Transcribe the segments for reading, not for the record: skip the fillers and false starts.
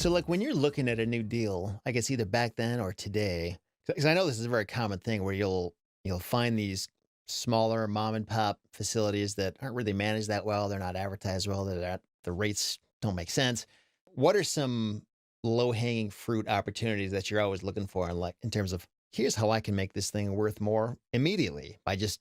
So like when you're looking at a new deal, I guess either back then or today, because I know this is a very common thing where you'll find these smaller mom and pop facilities that aren't really managed that well. They're not advertised well. The rates don't make sense. What are some low hanging fruit opportunities that you're always looking for, in like in terms of here's how I can make this thing worth more immediately by just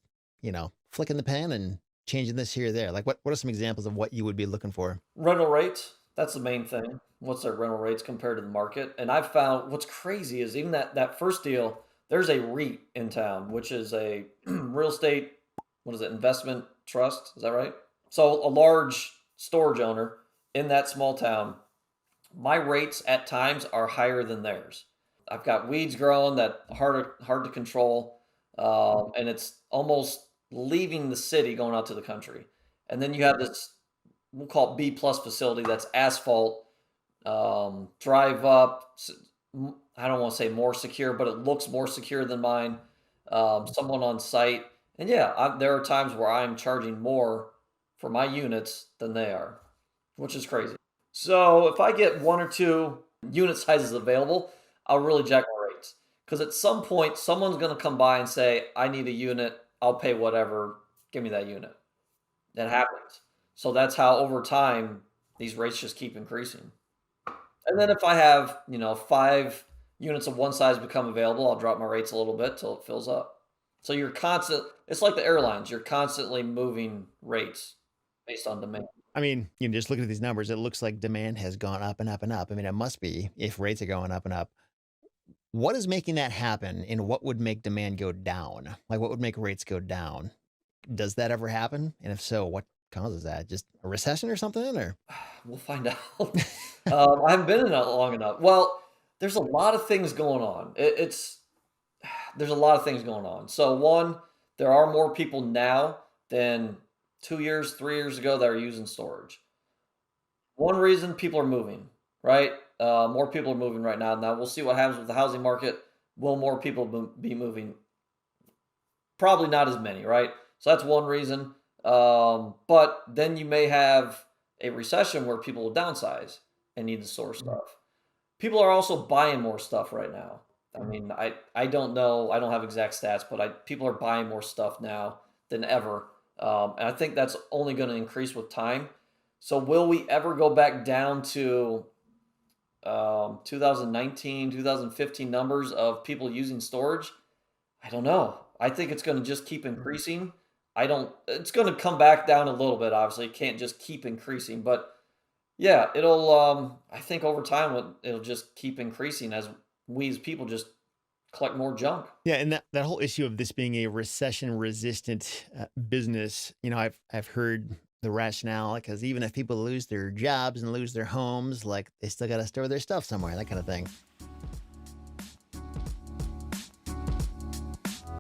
flicking the pen and changing this here or there. Like what are some examples of what you would be looking for? Rental rates, that's the main thing. What's their rental rates compared to the market? And I've found what's crazy is even that first deal, there's a REIT in town, which is a real estate, what is it, investment trust? Is that right? So a large storage owner in that small town. My rates at times are higher than theirs. I've got weeds growing that hard to control, and it's almost leaving the city going out to the country. And then you have this, we'll call it B plus facility, that's asphalt, drive up. I don't want to say more secure, but it looks more secure than mine. Someone on site, and yeah, there are times where I'm charging more for my units than they are, which is crazy. So if I get one or two unit sizes available, I'll really jack my rates because at some point someone's going to come by and say, "I need a unit. I'll pay whatever. Give me that unit." That happens. So that's how over time these rates just keep increasing. And then if I have, 5 units of one size become available, I'll drop my rates a little bit till it fills up. So it's like the airlines, you're constantly moving rates based on demand. I mean, just looking at these numbers, it looks like demand has gone up and up and up. I mean, it must be if rates are going up and up. What is making that happen, and what would make demand go down? Like, what would make rates go down? Does that ever happen? And if so, what causes that? Just a recession or something? Or We'll find out. I haven't been in it long enough. Well, there's a lot of things going on. There's a lot of things going on. So one, there are more people now than 2 years, 3 years ago that are using storage. One reason people are moving, right? More people are moving right now. Now we'll see what happens with the housing market. Will more people be moving? Probably not as many, right? So that's one reason. But then you may have a recession where people will downsize and need to store stuff. People are also buying more stuff right now. I mean, I don't know. I don't have exact stats, but people are buying more stuff now than ever, and I think that's only going to increase with time. So, will we ever go back down to 2019, 2015 numbers of people using storage? I don't know. I think it's going to just keep increasing. I don't. It's going to come back down a little bit. Obviously, it can't just keep increasing, but yeah, it'll. I think over time it'll just keep increasing as we as people just collect more junk. yeah, and that whole issue of this being a recession resistant business, I've heard the rationale because even if people lose their jobs and lose their homes, like they still got to store their stuff somewhere, that kind of thing.